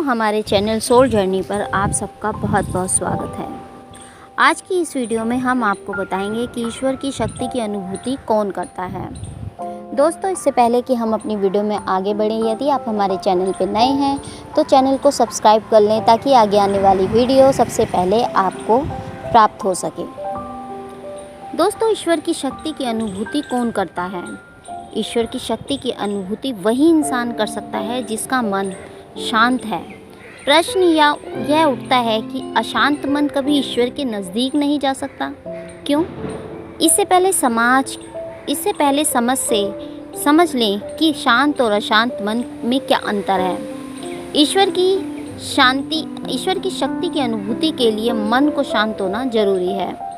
दोस्तों, हमारे channel soul journey पर आप सबका बहुत बहुत स्वागत है। आज की इस वीडियो में हम आपको बताएंगे कि ईश्वर की शक्ति की अनुभूति कौन करता है। दोस्तों, इससे पहले कि हम अपनी वीडियो में आगे बढ़ें, यदि आप हमारे चैनल पर नए हैं तो चैनल को सब्सक्राइब कर लें ताकि आगे आने वाली वीडियो सबसे पहले आपको प्राप्त हो सके। दोस्तों, ईश्वर की शक्ति की अनुभूति कौन करता है? ईश्वर की शक्ति की अनुभूति वही इंसान कर सकता है जिसका मन शांत है। प्रश्न यह उठता है कि अशांत मन कभी ईश्वर के नज़दीक नहीं जा सकता, क्यों? इससे पहले समझ लें कि शांत और अशांत मन में क्या अंतर है। ईश्वर की शक्ति की अनुभूति के लिए मन को शांत होना जरूरी है।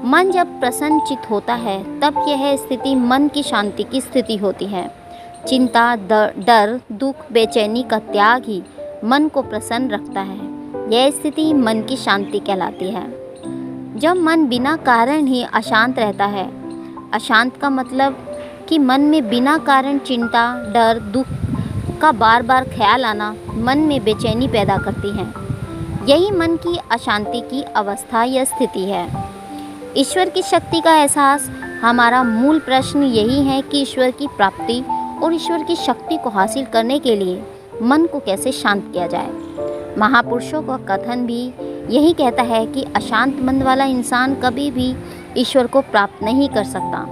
मन जब प्रसन्नचित्त होता है तब यह स्थिति मन की शांति की स्थिति होती है। चिंता, डर, दुख, बेचैनी का त्याग ही मन को प्रसन्न रखता है। यह स्थिति मन की शांति कहलाती है। जब मन बिना कारण ही अशांत रहता है, अशांत का मतलब कि मन में बिना कारण चिंता, डर, दुख का बार बार ख्याल आना मन में बेचैनी पैदा करती है। यही मन की अशांति की अवस्था या स्थिति है। ईश्वर की शक्ति का एहसास हमारा मूल प्रश्न यही है कि ईश्वर की प्राप्ति और ईश्वर की शक्ति को हासिल करने के लिए मन को कैसे शांत किया जाए। महापुरुषों का कथन भी यही कहता है कि अशांत मन वाला इंसान कभी भी ईश्वर को प्राप्त नहीं कर सकता।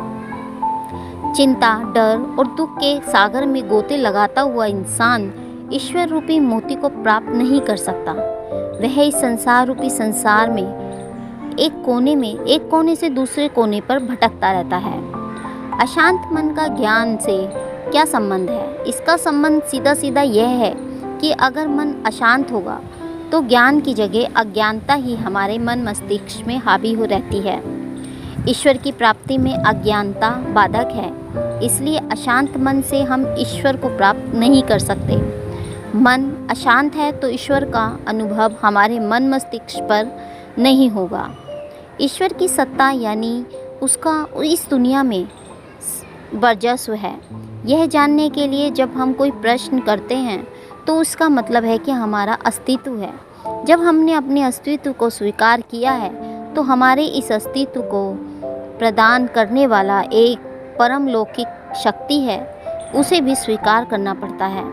चिंता, डर और दुख के सागर में गोते लगाता हुआ इंसान ईश्वर रूपी मोती को प्राप्त नहीं कर सकता। वह इस संसार रूपी संसार में एक कोने से दूसरे कोने पर भटकता रहता है। अशांत मन का ज्ञान से क्या संबंध है? इसका संबंध सीधा यह है कि अगर मन अशांत होगा तो ज्ञान की जगह अज्ञानता ही हमारे मन मस्तिष्क में हावी हो रहती है। ईश्वर की प्राप्ति में अज्ञानता बाधक है, इसलिए अशांत मन से हम ईश्वर को प्राप्त नहीं कर सकते। मन अशांत है तो ईश्वर का अनुभव हमारे मन मस्तिष्क पर नहीं होगा। ईश्वर की सत्ता यानी उसका इस दुनिया में वर्चस्व है, यह जानने के लिए जब हम कोई प्रश्न करते हैं तो उसका मतलब है कि हमारा अस्तित्व है। जब हमने अपने अस्तित्व को स्वीकार किया है तो हमारे इस अस्तित्व को प्रदान करने वाला एक परम लौकिक शक्ति है, उसे भी स्वीकार करना पड़ता है।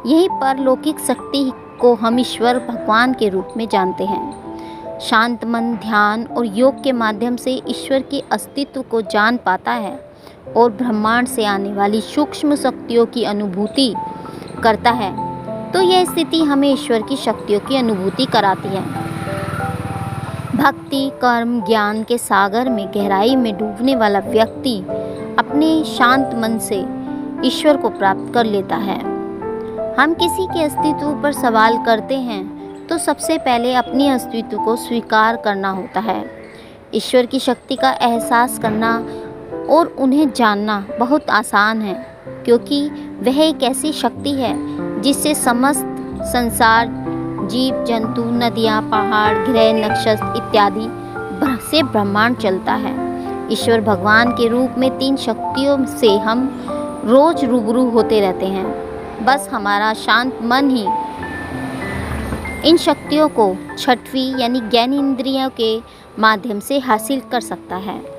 यही परलौकिक शक्ति को हम ईश्वर भगवान के रूप में जानते हैं। शांत मन ध्यान और योग के माध्यम से ईश्वर के अस्तित्व को जान पाता है और ब्रह्मांड से आने वाली सूक्ष्म शक्तियों की अनुभूति करता है, तो यह स्थिति हमें ईश्वर की शक्तियों की अनुभूति कराती है। भक्ति, कर्म, ज्ञान के सागर में गहराई में डूबने वाला व्यक्ति अपने शांत मन से ईश्वर को प्राप्त कर लेता है। हम किसी के अस्तित्व पर सवाल करते हैं तो सबसे पहले अपने अस्तित्व को स्वीकार करना होता है। ईश्वर की शक्ति का एहसास करना और उन्हें जानना बहुत आसान है, क्योंकि वह एक ऐसी शक्ति है जिससे समस्त संसार, जीव जंतु, नदियाँ, पहाड़, ग्रह, नक्षत्र इत्यादि से ब्रह्मांड चलता है। ईश्वर भगवान के रूप में 3 शक्तियों से हम रोज रूबरू होते रहते हैं। बस हमारा शांत मन ही इन शक्तियों को छठवीं यानी ज्ञानेंद्रियों के माध्यम से हासिल कर सकता है।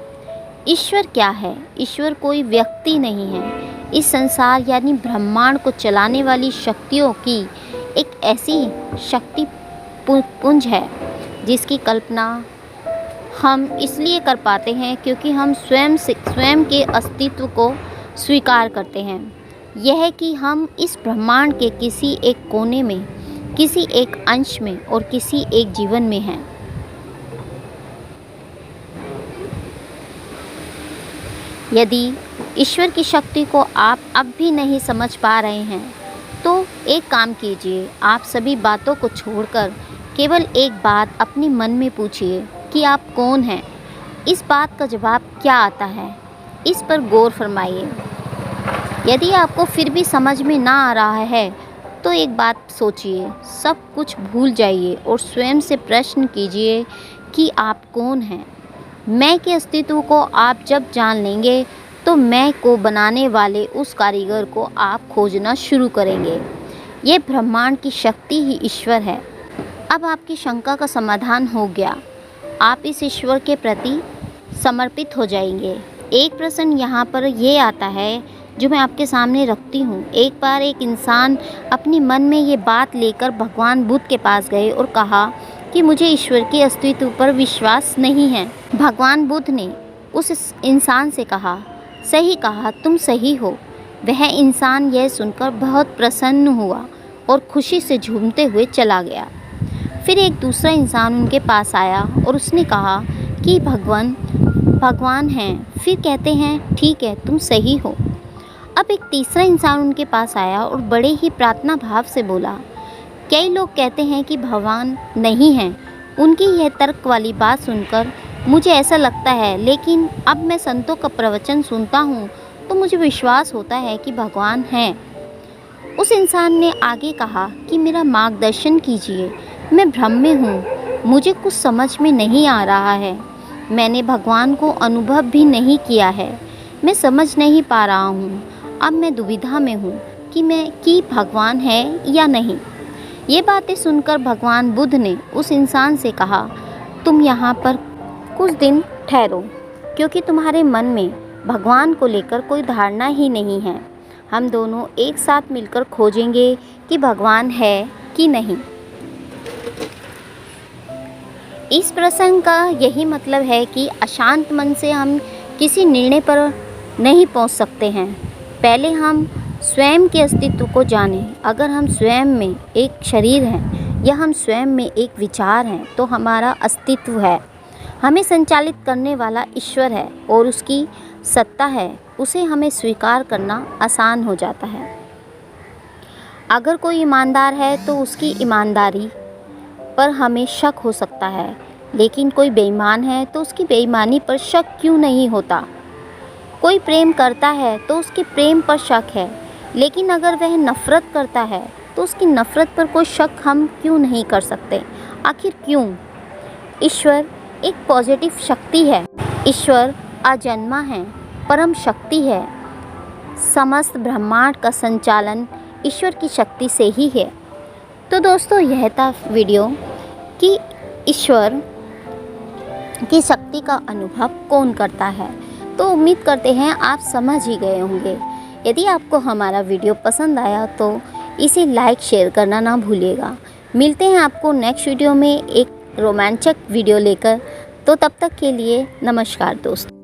ईश्वर क्या है? ईश्वर कोई व्यक्ति नहीं है। इस संसार यानी ब्रह्मांड को चलाने वाली शक्तियों की एक ऐसी शक्ति पुंज है जिसकी कल्पना हम इसलिए कर पाते हैं क्योंकि हम स्वयं के अस्तित्व को स्वीकार करते हैं। यह है कि हम इस ब्रह्मांड के किसी एक कोने में, किसी एक अंश में और किसी एक जीवन में हैं। यदि ईश्वर की शक्ति को आप अब भी नहीं समझ पा रहे हैं तो एक काम कीजिए, आप सभी बातों को छोड़कर केवल एक बात अपने मन में पूछिए कि आप कौन हैं। इस बात का जवाब क्या आता है, इस पर गौर फरमाइए। यदि आपको फिर भी समझ में ना आ रहा है तो एक बात सोचिए, सब कुछ भूल जाइए और स्वयं से प्रश्न कीजिए कि आप कौन हैं। मैं के अस्तित्व को आप जब जान लेंगे तो मैं को बनाने वाले उस कारीगर को आप खोजना शुरू करेंगे। ये ब्रह्मांड की शक्ति ही ईश्वर है। अब आपकी शंका का समाधान हो गया। आप इस ईश्वर के प्रति समर्पित हो जाएंगे। एक प्रश्न यहाँ पर ये आता है जो मैं आपके सामने रखती हूँ। एक बार एक इंसान अपने मन में ये बात लेकर भगवान बुद्ध के पास गए और कहा कि मुझे ईश्वर के अस्तित्व पर विश्वास नहीं है। भगवान बुद्ध ने उस इंसान से कहा, सही कहा, तुम सही हो। वह इंसान यह सुनकर बहुत प्रसन्न हुआ और खुशी से झूमते हुए चला गया। फिर एक दूसरा इंसान उनके पास आया और उसने कहा कि भगवान हैं। फिर कहते हैं, ठीक है, तुम सही हो। अब एक तीसरा इंसान उनके पास आया और बड़े ही प्रार्थना भाव से बोला, कई लोग कहते हैं कि भगवान नहीं हैं। उनकी यह तर्क वाली बात सुनकर मुझे ऐसा लगता है, लेकिन अब मैं संतों का प्रवचन सुनता हूँ तो मुझे विश्वास होता है कि भगवान हैं। उस इंसान ने आगे कहा कि मेरा मार्गदर्शन कीजिए, मैं भ्रम में हूँ, मुझे कुछ समझ में नहीं आ रहा है। मैंने भगवान को अनुभव भी नहीं किया है, मैं समझ नहीं पा रहा हूँ। अब मैं दुविधा में हूँ कि भगवान है या नहीं। ये बातें सुनकर भगवान बुद्ध ने उस इंसान से कहा, तुम यहाँ पर कुछ दिन ठहरो, क्योंकि तुम्हारे मन में भगवान को लेकर कोई धारणा ही नहीं है। हम दोनों एक साथ मिलकर खोजेंगे कि भगवान है कि नहीं। इस प्रसंग का यही मतलब है कि अशांत मन से हम किसी निर्णय पर नहीं पहुंच सकते हैं। पहले हम स्वयं के अस्तित्व को जानें। अगर हम स्वयं में एक शरीर हैं या हम स्वयं में एक विचार हैं तो हमारा अस्तित्व है। हमें संचालित करने वाला ईश्वर है और उसकी सत्ता है, उसे हमें स्वीकार करना आसान हो जाता है। अगर कोई ईमानदार है तो उसकी ईमानदारी पर हमें शक हो सकता है, लेकिन कोई बेईमान है तो उसकी बेईमानी पर शक क्यों नहीं होता। कोई प्रेम करता है तो उसके प्रेम पर शक है, लेकिन अगर वह नफ़रत करता है तो उसकी नफ़रत पर कोई शक हम क्यों नहीं कर सकते। आखिर क्यों? ईश्वर एक पॉजिटिव शक्ति है। ईश्वर अजन्मा है, परम शक्ति है। समस्त ब्रह्मांड का संचालन ईश्वर की शक्ति से ही है। तो दोस्तों, यह था वीडियो कि ईश्वर की शक्ति का अनुभव कौन करता है। तो उम्मीद करते हैं आप समझ ही गए होंगे। यदि आपको हमारा वीडियो पसंद आया तो इसे लाइक शेयर करना ना भूलिएगा। मिलते हैं आपको नेक्स्ट वीडियो में एक रोमांचक वीडियो लेकर। तो तब तक के लिए नमस्कार दोस्तों।